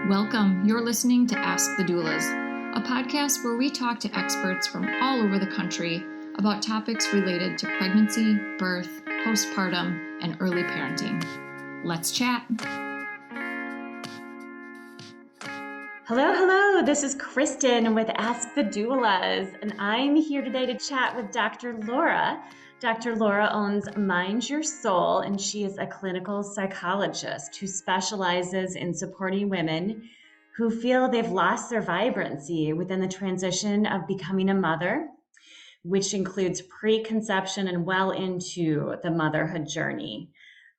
Welcome. You're listening to Ask the Doulas, a podcast where we talk to experts from all over the country about topics related to pregnancy, birth, postpartum, and early parenting. Let's chat. Hello. This is Kristin with Ask the Doulas, and I'm here today to chat with Dr. Laura. Dr. Laura owns Mind Your Soul, and she is a clinical psychologist who specializes in supporting women who feel they've lost their vibrancy within the transition of becoming a mother, which includes preconception and well into the motherhood journey.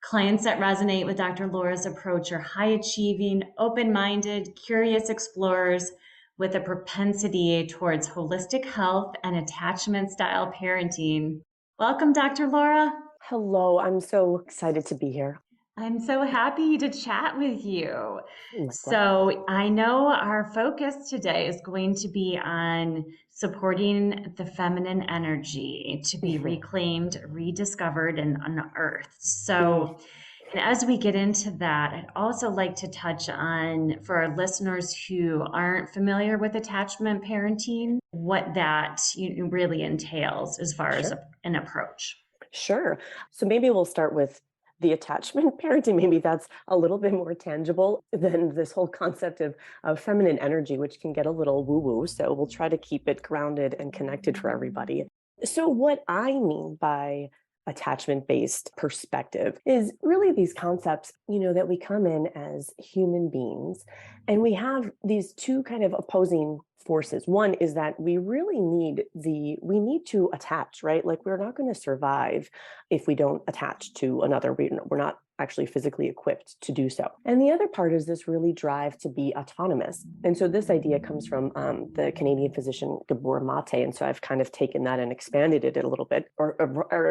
Clients that resonate with Dr. Laura's approach are high-achieving, open-minded, curious explorers with a propensity towards holistic health and attachment-style parenting. Welcome, Dr. Laura. Hello, I'm so excited to be here. I'm so happy to chat with you. Likewise. So I know our focus today is going to be on supporting the feminine energy to be reclaimed, rediscovered, and unearthed. So and as we get into that, I'd also like to touch on, for our listeners who aren't familiar with attachment parenting, what that really entails as far as an approach. Sure. So maybe we'll start with the attachment parenting. Maybe that's a little bit more tangible than this whole concept of feminine energy, which can get a little woo-woo. So we'll try to keep it grounded and connected for everybody. So what I mean by attachment-based perspective is really these concepts, that we come in as human beings, and we have these two kind of opposing forces. One is that we really need to attach, right? Like, we're not going to survive if we don't attach to another. We're not actually physically equipped to do so. And the other part is this really drive to be autonomous. And so this idea comes from the Canadian physician Gabor Mate. And so I've kind of taken that and expanded it a little bit, or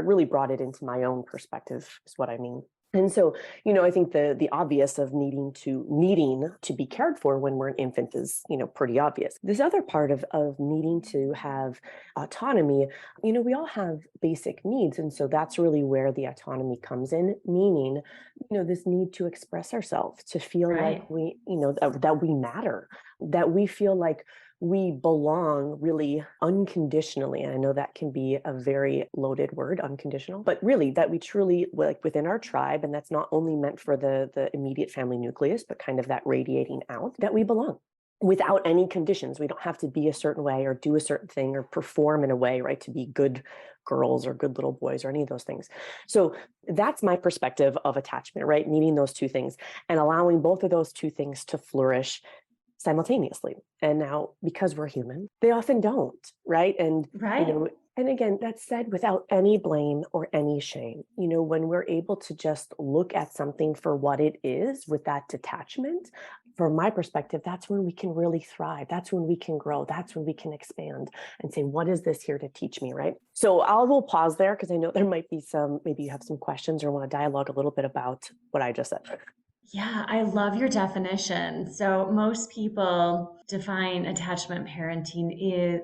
really brought it into my own perspective, is what I mean. And so, I think the obvious of needing to be cared for when we're an infant is, pretty obvious. This other part of needing to have autonomy, we all have basic needs. And so that's really where the autonomy comes in, meaning, this need to express ourselves, to feel like we, that we matter, that we feel like we belong really unconditionally. And I know that can be a very loaded word, unconditional, but really that we truly, like, within our tribe, and that's not only meant for the immediate family nucleus, but kind of that radiating out, that we belong without any conditions. We don't have to be a certain way or do a certain thing or perform in a way, right, to be good girls or good little boys or any of those things. So that's my perspective of attachment, right? Needing those two things and allowing both of those two things to flourish simultaneously. And now, because we're human, they often don't, right? And and again, that's said without any blame or any shame. When we're able to just look at something for what it is with that detachment, from my perspective, that's when we can really thrive. That's when we can grow. That's when we can expand and say, what is this here to teach me, right? So will pause there, because I know there might be maybe you have some questions or want to dialogue a little bit about what I just said. Yeah, I love your definition. So most people define attachment parenting is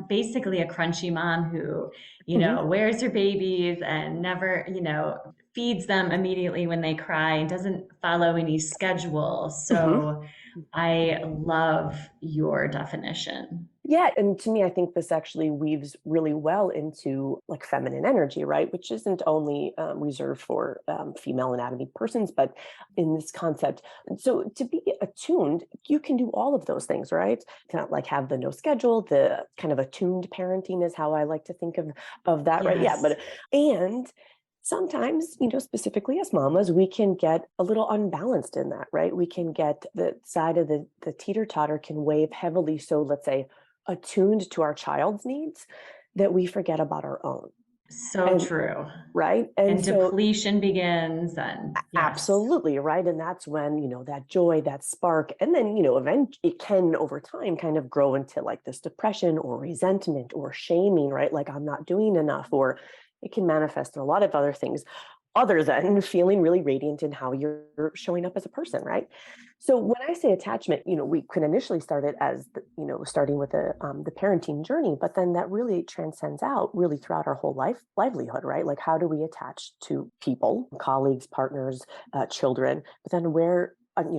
basically a crunchy mom who, wears her babies and never, feeds them immediately when they cry and doesn't follow any schedule. So I love your definition. Yeah. And to me, I think this actually weaves really well into like feminine energy, right? Which isn't only reserved for female anatomy persons, but in this concept. So to be attuned, you can do all of those things, right? Kind of like have the no schedule, the kind of attuned parenting is how I like to think of that, right? Yeah. And sometimes, specifically as mamas, we can get a little unbalanced in that, right? We can get the side of the teeter-totter can weigh heavily. So let's say attuned to our child's needs that we forget about our own. So true. Right. And so, depletion begins. And absolutely. Right. And that's when, that joy, that spark, and then, it can over time kind of grow into like this depression or resentment or shaming, right? Like, I'm not doing enough, or it can manifest in a lot of other things other than feeling really radiant in how you're showing up as a person, right? So when I say attachment, we can initially start it as, starting with the parenting journey, but then that really transcends out really throughout our whole livelihood, right? Like, how do we attach to people, colleagues, partners, children, but then where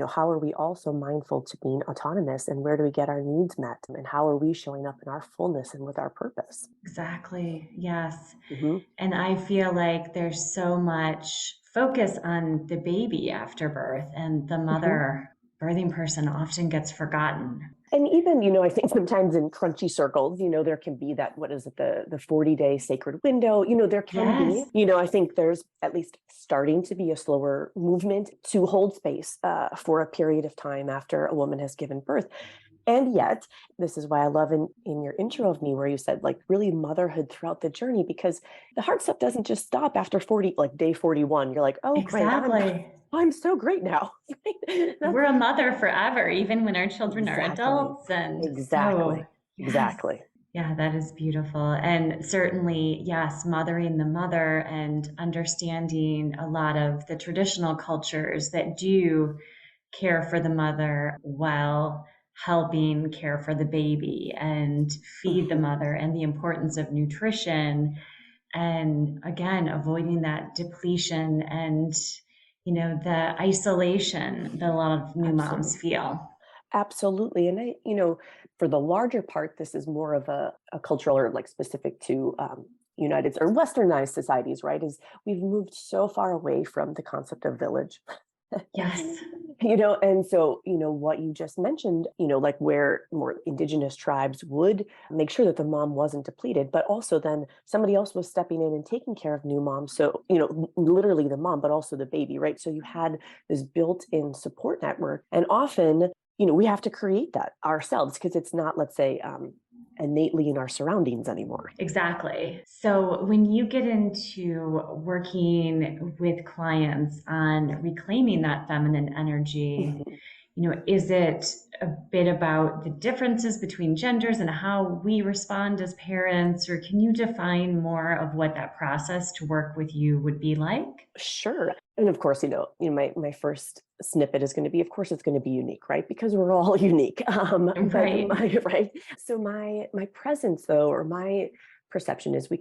how are we also mindful to being autonomous, and where do we get our needs met, and how are we showing up in our fullness and with our purpose? Exactly. Yes. Hmm. And I feel like there's so much focus on the baby after birth, and the Hmm. mother, birthing person often gets forgotten. And even, I think sometimes in crunchy circles, there can be that, what is it, the 40-day sacred window, there can be, Yes, I think there's at least starting to be a slower movement to hold space for a period of time after a woman has given birth. And yet, this is why I love in your intro of me where you said like really motherhood throughout the journey, because the hard stuff doesn't just stop after 40, like day 41. You're like, oh, great, exactly. I'm so great now. That's We're a mother forever, even when our children are exactly, adults. And so, exactly, yes, exactly. yeah, that is beautiful. And certainly, yes, mothering the mother and understanding a lot of the traditional cultures that do care for the mother while helping care for the baby and feed the Mhm. mother, and the importance of nutrition, and again avoiding that depletion and the isolation that a lot of new moms Absolutely. feel. Absolutely. And for the larger part, this is more of a cultural or like specific to United or Westernized societies, right? Is we've moved so far away from the concept of village. Yes, And so, what you just mentioned, like where more indigenous tribes would make sure that the mom wasn't depleted, but also then somebody else was stepping in and taking care of new moms. So, literally the mom, but also the baby, right? So you had this built-in support network. And often, we have to create that ourselves because it's not, let's say, innately in our surroundings anymore. exactly. So when you get into working with clients on reclaiming that feminine energy, Mhm. is it a bit about the differences between genders and how we respond as parents, or can you define more of what that process to work with you would be like? Sure. And of course, my first snippet is going to be, of course, it's going to be unique, right? Because we're all unique. But Right. right. So my presence though, or my perception is we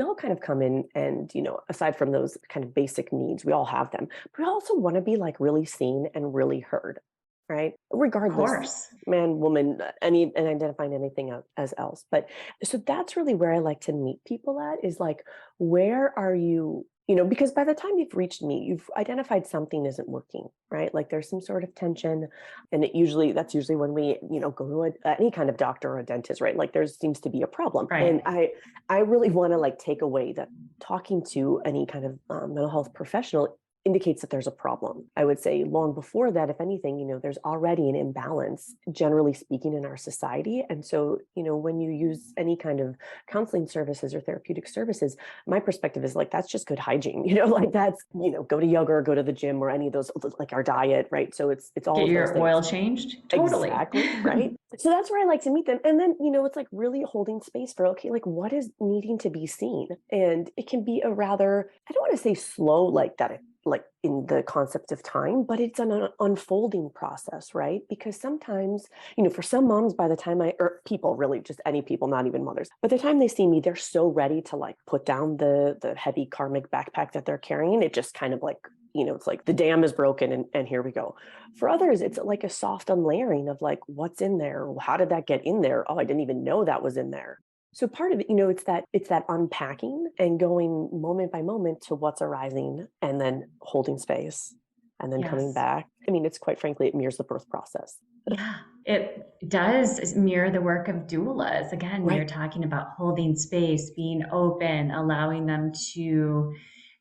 all kind of come in and, aside from those kind of basic needs, we all have them. But we also want to be like really seen and really heard, right? Of Regardless, course. man, woman, any and identifying anything as else. But so that's really where I like to meet people at is like, where are you? Because by the time you've reached me, you've identified something isn't working, right? Like there's some sort of tension. And that's usually when we, go to any kind of doctor or a dentist, right? Like there seems to be a problem. And Right. I really want to like take away that talking to any kind of mental health professional indicates that there's a problem. I would say long before that, if anything, there's already an imbalance, generally speaking, in our society. And so, when you use any kind of counseling services or therapeutic services, my perspective is like that's just good hygiene, like that's, go to yoga or go to the gym or any of those, like our diet, right? So it's all Get of those your things. oil changed? Totally. Exactly, right? So that's where I like to meet them. And then, it's like really holding space for, okay, like what is needing to be seen? And it can be a rather, I don't want to say slow like that, like in the concept of time, but it's an unfolding process, right? Because sometimes, for some moms, by the time or people, really just any people, not even mothers, by the time they see me, they're so ready to like put down the heavy karmic backpack that they're carrying. It just kind of like, it's like the dam is broken and here we go. For others, it's like a soft unlayering of like, what's in there? How did that get in there? Oh, I didn't even know that was in there. So part of it, it's that unpacking and going moment by moment to what's arising and then holding space and then coming Yes. back. I mean, it's quite frankly, it mirrors the birth process. Yeah, it does mirror the work of doulas. Again, you're Right. talking about holding space, being open, allowing them to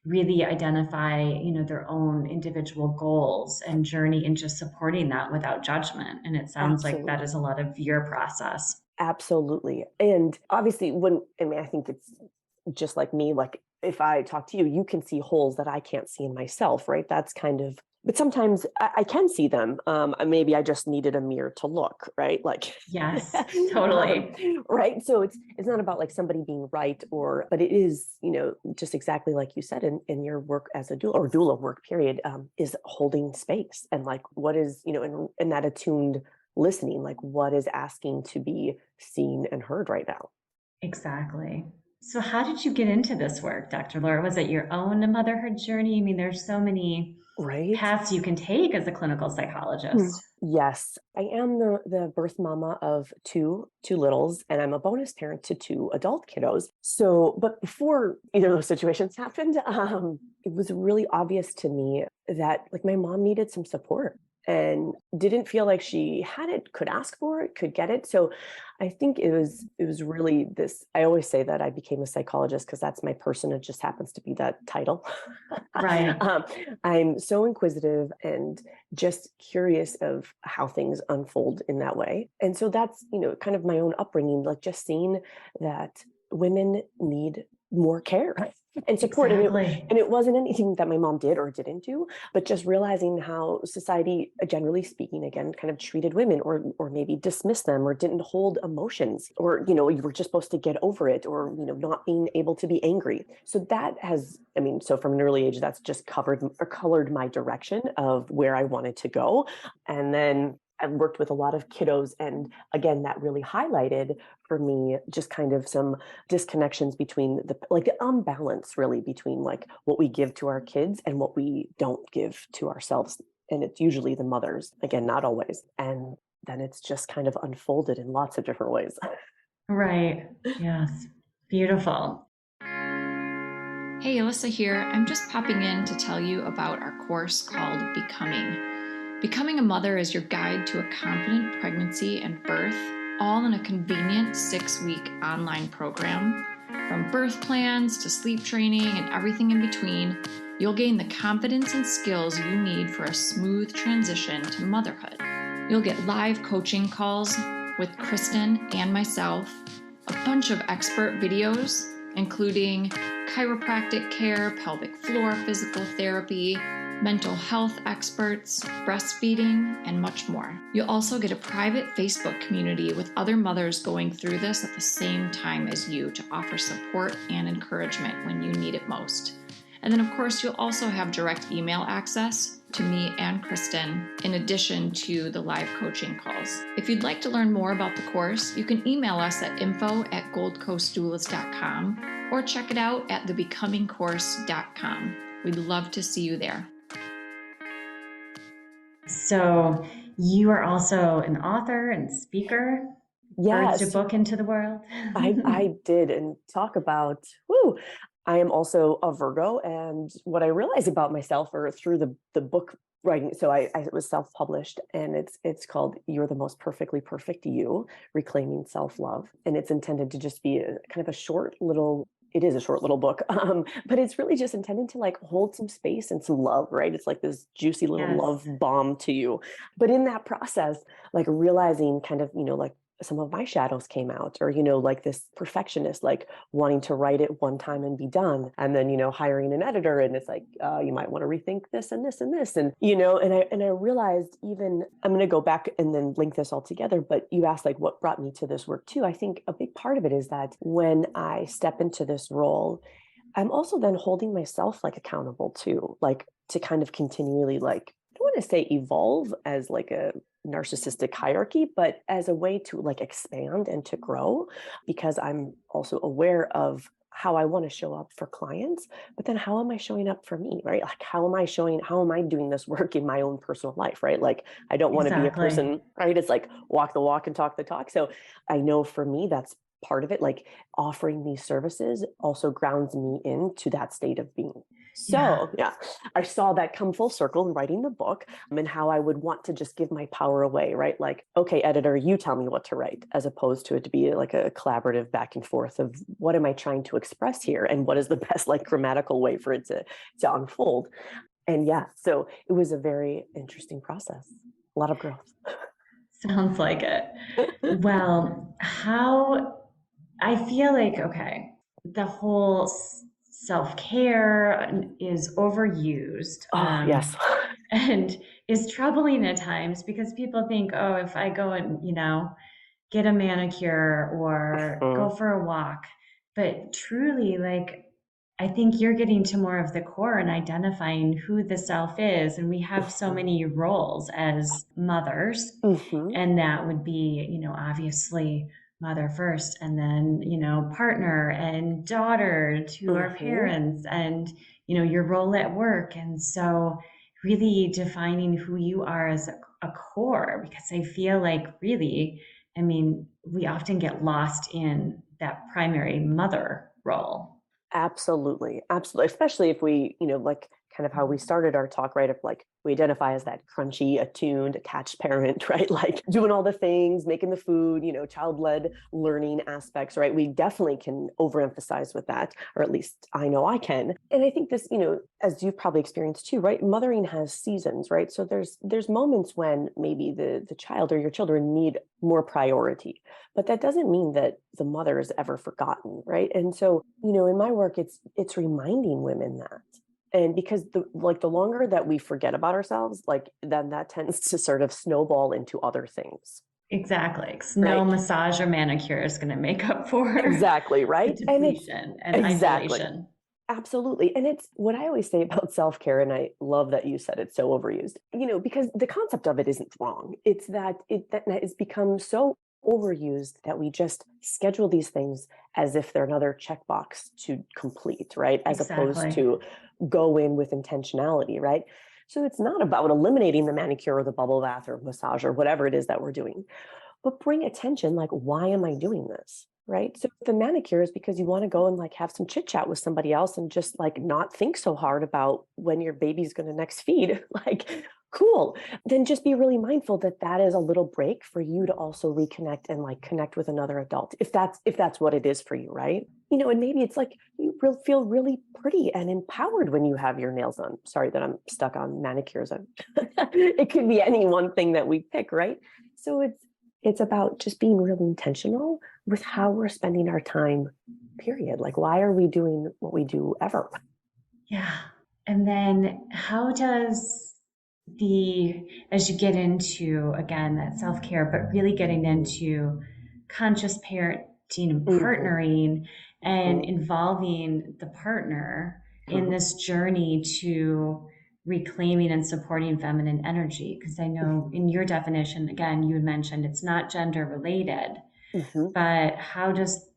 really identify, their own individual goals and journey, and just supporting that without judgment. And it sounds like that is Absolutely. a lot of your process. Absolutely. And obviously, I think it's just like me, like if I talk to you, you can see holes that I can't see in myself, right? That's kind of, but sometimes I can see them. Maybe I just needed a mirror to look, right? Like, Yes, um, totally. right. So it's not about like somebody being right but it is, just exactly like you said in your work as a doula or doula work period, is holding space and like what is, in that attuned listening, like what is asking to be seen and heard right now. Exactly. So, how did you get into this work, Dr. Laura? Was it your own motherhood journey? I mean, there's so many Right. paths you can take as a clinical psychologist. Yes, I am the birth mama of two littles, and I'm a bonus parent to two adult kiddos. So, but before either of those situations happened, it was really obvious to me that like my mom needed some support and didn't feel like she had it, could ask for it, could get it. So I think it was really this. I always say that I became a psychologist because that's my person. It just happens to be that title. Right. um, I'm so inquisitive and just curious of how things unfold in that way. And so that's, kind of my own upbringing, like just seeing that women need more care and support. Exactly. And it wasn't anything that my mom did or didn't do, but just realizing how society, generally speaking, again, kind of treated women or maybe dismissed them or didn't hold emotions or, you were just supposed to get over it or, not being able to be angry. So that has, so from an early age, that's just covered or colored my direction of where I wanted to go. And then I've worked with a lot of kiddos. And again, that really highlighted for me just kind of some disconnections between the imbalance really between like what we give to our kids and what we don't give to ourselves. And it's usually the mothers, again, not always. And then it's just kind of unfolded in lots of different ways. Right. Yes. Beautiful. Hey, Alyssa here. I'm just popping in to tell you about our course called Becoming. Becoming a Mother is your guide to a confident pregnancy and birth, all in a convenient 6-week online program. From birth plans to sleep training and everything in between, you'll gain the confidence and skills you need for a smooth transition to motherhood. You'll get live coaching calls with Kristin and myself, a bunch of expert videos, including chiropractic care, pelvic floor physical therapy, mental health experts, breastfeeding, and much more. You'll also get a private Facebook community with other mothers going through this at the same time as you to offer support and encouragement when you need it most. And then, of course, you'll also have direct email access to me and Kristin, in addition to the live coaching calls. If you'd like to learn more about the course, you can email us at info@goldcoastdoulas.com or check it out at thebecomingcourse.com. We'd love to see you there. So you are also an author and speaker. Yes. Birthed a book into the world. I did. And talk about, I am also a Virgo. And what I realized about myself or through the book writing, so I was self-published and it's called You're the Most Perfectly Perfect You, Reclaiming Self-Love. And it's intended to just be kind of a short little book, but it's really just intended to like hold some space and some love, right? It's like this juicy little Yes. love bomb to you. But in that process, like realizing kind of, like some of my shadows came out or, like this perfectionist, like wanting to write it one time and be done. And then, hiring an editor and it's like, you might want to rethink this and this and this. And, and I realized even, I'm going to go back and then link this all together, but you asked like what brought me to this work too. I think a big part of it is that when I step into this role, I'm also then holding myself like accountable too, like to kind of continually like, I don't want to say evolve as like a narcissistic hierarchy, but as a way to like expand and to grow, because I'm also aware of how I want to show up for clients, but then how am I showing up for me, right? Like how am I doing this work in my own personal life, right? Like I don't want to be a Exactly. person, right? It's like walk the walk and talk the talk. So I know for me, that's part of it. Like offering these services also grounds me into that state of being. So yeah, I saw that come full circle in writing the book and how I would want to just give my power away, right? Like, okay, editor, you tell me what to write, as opposed to it to be like a collaborative back and forth of what am I trying to express here and what is the best like grammatical way for it to unfold. And yeah, so it was a very interesting process, a lot of growth. Sounds like it. Well, I feel like, okay, the whole self-care is overused. Oh, yes. And is troubling at times because people think, oh, if I go and, get a manicure or go for a walk. But truly, like, I think you're getting to more of the core and identifying who the self is. And we have so many roles as mothers. And that would be, obviously mother first, and then, partner and daughter to our parents and, your role at work. And so really defining who you are as a core, because I feel like really, I mean, we often get lost in that primary mother role. Absolutely. Absolutely. Especially if we, like kind of how we started our talk, right? If like we identify as that crunchy, attuned, attached parent, right? Like doing all the things, making the food, child-led learning aspects, right? We definitely can overemphasize with that, or at least I know I can. And I think this, as you've probably experienced too, right? Mothering has seasons, right? So there's moments when maybe the child or your children need more priority. But that doesn't mean that the mother is ever forgotten, right? And so, in my work, it's reminding women that. And because the longer that we forget about ourselves, like then that tends to sort of snowball into other things. Exactly. 'Cause no Right. massage or manicure is going to make up for Exactly, the right? And it's depletion and exactly. isolation. Absolutely. And it's what I always say about self-care, and I love that you said it's so overused, because the concept of it isn't wrong. It's that that it's become so overused that we just schedule these things as if they're another checkbox to complete, right? As opposed Exactly. to go in with intentionality, right? So it's not about eliminating the manicure or the bubble bath or massage or whatever it is that we're doing, but bring attention, like, why am I doing this? Right. So the manicure is because you want to go and like have some chit chat with somebody else and just like not think so hard about when your baby's going to next feed. Like, cool. Then just be really mindful that that is a little break for you to also reconnect and like connect with another adult, if that's what it is for you, right? And maybe it's like you feel really pretty and empowered when you have your nails done. Sorry that I'm stuck on manicures. It could be any one thing that we pick, right? So it's about just being really intentional with how we're spending our time, period. Like, why are we doing what we do ever? Yeah. And then how does as you get into, again, that self care, but really getting into conscious parenting and Mm-hmm, partnering and mm-hmm, involving the partner in mm-hmm, this journey to reclaiming and supporting feminine energy? Because I know in your definition, again, you had mentioned it's not gender related, mm-hmm. but how is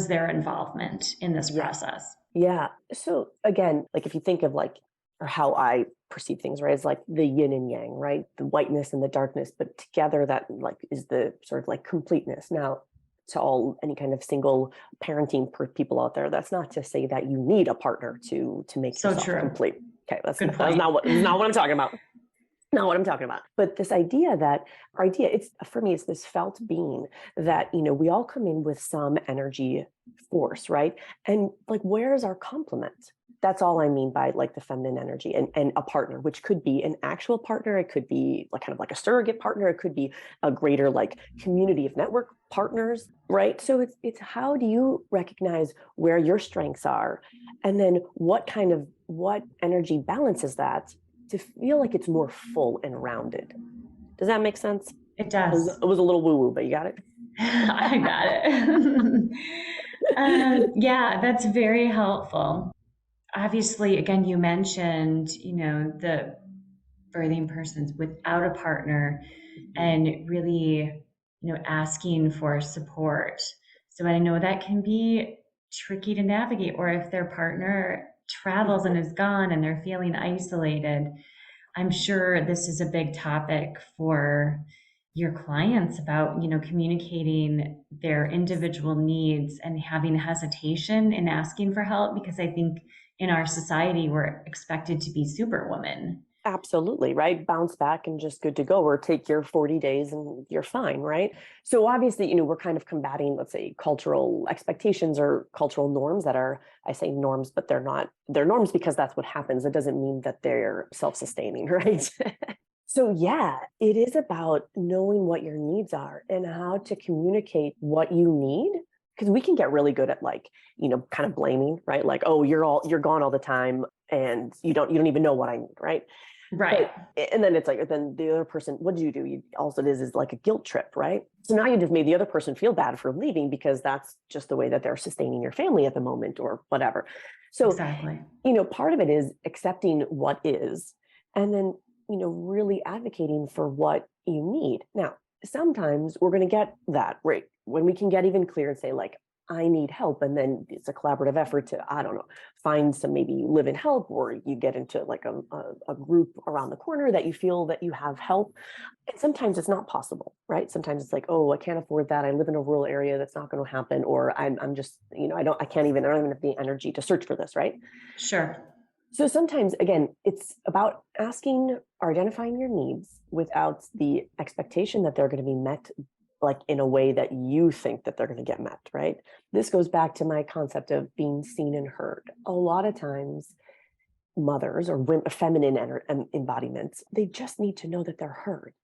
their involvement in this Yeah. process? Yeah. So again, like if you think of like, or how I perceive things, right? It's like the yin and yang, right? The whiteness and the darkness, but together that like is the sort of like completeness. Now, to all any kind of single parenting people out there, that's not to say that you need a partner to make So yourself true. complete. Okay, Good that's point. not what I'm talking about. Not what I'm talking about. But this idea that our idea, it's for me, it's this felt being that, we all come in with some energy force, right? And like, where is our complement? That's all I mean by like the feminine energy and a partner, which could be an actual partner. It could be like kind of like a surrogate partner. It could be a greater like community of network partners, right? So it's how do you recognize where your strengths are? And then what energy balances that to feel like it's more full and rounded. Does that make sense? It It does. was a little woo-woo, but you got it? I got it. Yeah, that's very helpful. Obviously, again, you mentioned, the birthing persons without a partner and really, asking for support. So I know that can be tricky to navigate, or if their partner travels and Mhm. is gone and they're feeling isolated. I'm sure this is a big topic for your clients about, communicating their individual needs and having hesitation in asking for help, because I think in our society we're expected to be superwoman. Absolutely, right? Bounce back and just good to go, or take your 40 days and you're fine, right? So obviously, we're kind of combating, let's say, cultural expectations or cultural norms that are, I say norms, but they're norms because that's what happens. It doesn't mean that they're self-sustaining, right? So yeah, it is about knowing what your needs are and how to communicate what you need. Because we can get really good at like, kind of blaming, right? Like, oh, you're gone all the time and you don't even know what I need, right? Right. But and then it's like then the other person, what do you do? You also it is like a guilt trip, right? So now you just made the other person feel bad for leaving because that's just the way that they're sustaining your family at the moment or whatever. So, Exactly. part of it is accepting what is and then, really advocating for what you need. Now, sometimes we're going to get that right when we can get even clear and say like, I need help. And then it's a collaborative effort to, I don't know, find some maybe live in help, or you get into like a group around the corner that you feel that you have help. And sometimes it's not possible, right? Sometimes it's like, oh, I can't afford that. I live in a rural area. That's not going to happen. Or I'm just, I don't even have the energy to search for this, right? Sure. So sometimes, again, it's about asking or identifying your needs without the expectation that they're going to be met like in a way that you think that they're going to get met, right? This goes back to my concept of being seen and heard. A lot of times, mothers or women, feminine embodiments, they just need to know that they're heard.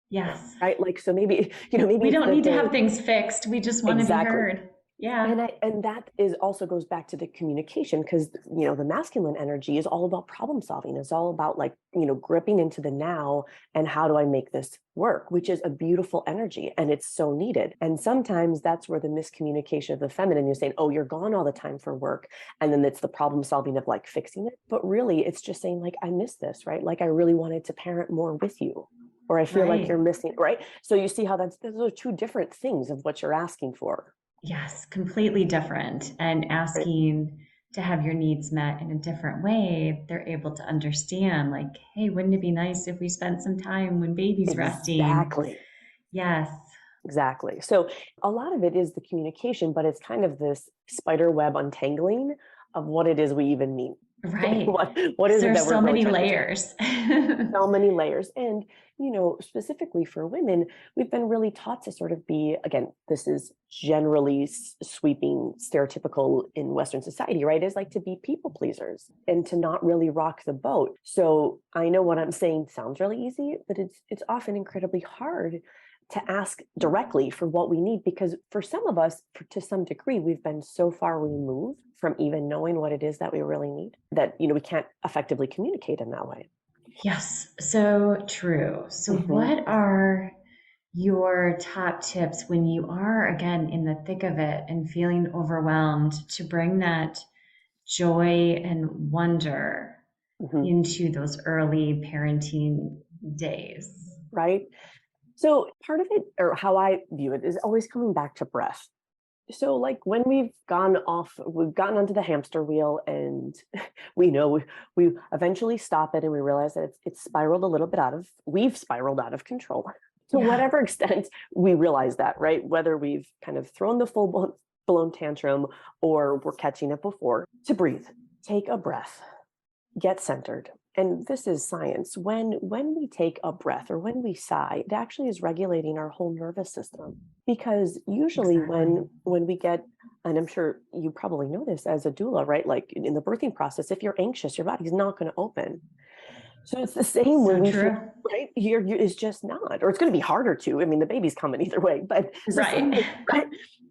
Yes. Right? Like, so maybe, maybe we it's don't need to have things fixed. We just want to be heard. Yeah. And that is also goes back to the communication, because the masculine energy is all about problem solving. It's all about like, gripping into the now and how do I make this work, which is a beautiful energy and it's so needed. And sometimes that's where the miscommunication of the feminine, you're saying, oh, you're gone all the time for work. And then it's the problem solving of like fixing it. But really it's just saying like, I miss this, right? Like I really wanted to parent more with you, or I feel like you're missing, right? So you see how those are two different things of what you're asking for. Yes, completely different. And asking to have your needs met in a different way, they're able to understand like, hey, wouldn't it be nice if we spent some time when baby's resting? Exactly. Yes. Exactly. So a lot of it is the communication, but it's kind of this spider web untangling of what it is we even mean. Right. What is it that There's we're so really many layers. So many layers. And, specifically for women, we've been really taught to sort of be, again, this is generally sweeping stereotypical in Western society, right? Is like to be people pleasers and to not really rock the boat. So I know what I'm saying sounds really easy, but it's often incredibly hard to ask directly for what we need, because for some of us, to some degree, we've been so far removed from even knowing what it is that we really need that, we can't effectively communicate in that way. Yes, so true. So what are your top tips when you are, again, in the thick of it and feeling overwhelmed, to bring that joy and wonder into those early parenting days? Right. So part of it, or how I view it, is always coming back to breath. So like when we've gotten onto the hamster wheel and we eventually stop it and we realize that it's spiraled a little bit we've spiraled out of control. To whatever extent we realize that, right? Whether we've kind of thrown the full blown tantrum or we're catching it before, to breathe, take a breath, get centered. And this is science. When we take a breath or when we sigh, it actually is regulating our whole nervous system. Because usually when we get, and I'm sure you probably know this as a doula, right? Like in the birthing process, if you're anxious, your body's not going to open. So it's the same when we feel, right? It's just not, or it's going to be harder to. I mean, the baby's coming either way, but right.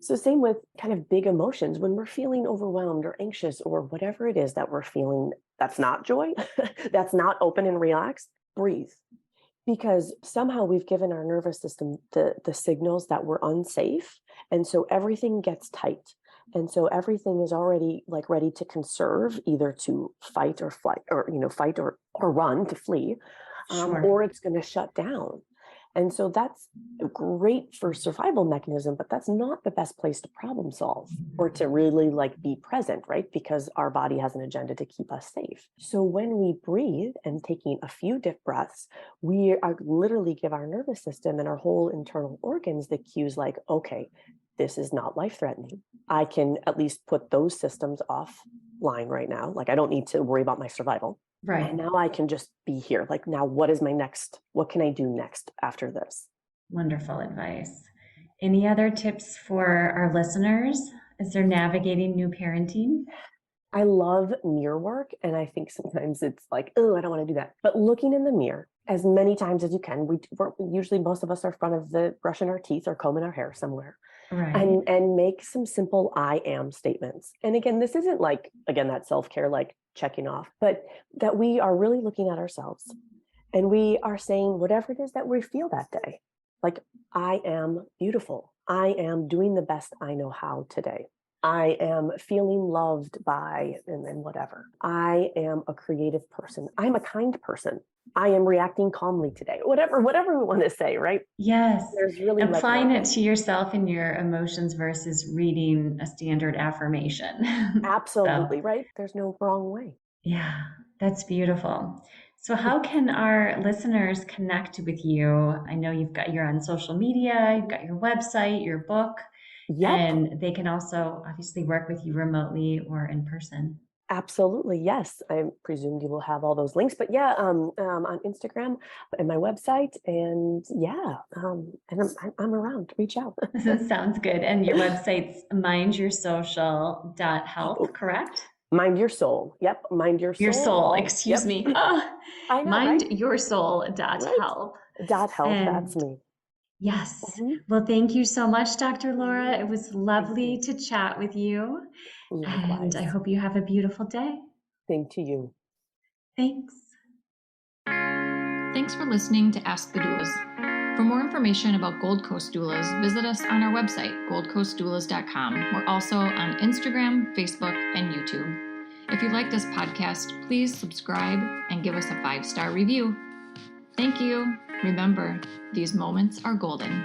So same with kind of big emotions. When we're feeling overwhelmed or anxious or whatever it is that we're feeling, that's not joy, that's not open and relaxed, breathe. Because somehow we've given our nervous system the signals that we're unsafe. And so everything gets tight. And so everything is already like ready to conserve, either to fight or flight, or, fight or run, to flee, or it's going to shut down. And so that's great for survival mechanism, but that's not the best place to problem solve or to really like be present, right? Because our body has an agenda to keep us safe. So when we breathe and taking a few deep breaths, we are literally give our nervous system and our whole internal organs the cues like, okay, this is not life-threatening. I can at least put those systems offline right now. Like I don't need to worry about my survival. Right. And now I can just be here. Like now, what can I do next after this? Wonderful advice. Any other tips for our listeners as they're navigating new parenting? I love mirror work. And I think sometimes it's like, oh, I don't want to do that. But looking in the mirror as many times as you can, usually most of us are in front of the brushing our teeth or combing our hair somewhere. Right. And make some simple I am statements. And again, this isn't like, that self-care, like checking off, but that we are really looking at ourselves and we are saying whatever it is that we feel that day. Like, I am beautiful. I am doing the best I know how today. I am feeling loved by, and then whatever. I am a creative person. I'm a kind person. I am reacting calmly today. Whatever we want to say, right? Yes. There's really Applying it to yourself and your emotions versus reading a standard affirmation. Absolutely, right? There's no wrong way. Yeah, that's beautiful. So how can our listeners connect with you? I know you're on social media, you've got your website, your book, Yep. and they can also obviously work with you remotely or in person. Absolutely, yes. I presume you will have all those links, but yeah, on Instagram and my website, and yeah, and I'm around. Reach out. Sounds good. And your website's mindyoursocial.health, correct? Mind your soul. Yep, mind your soul. Your soul, excuse Yep. me. Oh, I know, right? Mindyoursoul.health. .health. And That's me. yes. Mhm. Well, thank you so much, Dr. Laura. It was lovely to chat with you. And Likewise. I hope you have a beautiful day. Same to you. Thanks. Thanks for listening to Ask the Doulas. For more information about Gold Coast Doulas, visit us on our website, goldcoastdoulas.com. We're also on Instagram, Facebook, and YouTube. If you like this podcast, please subscribe and give us a 5-star review. Thank you. Remember, these moments are golden.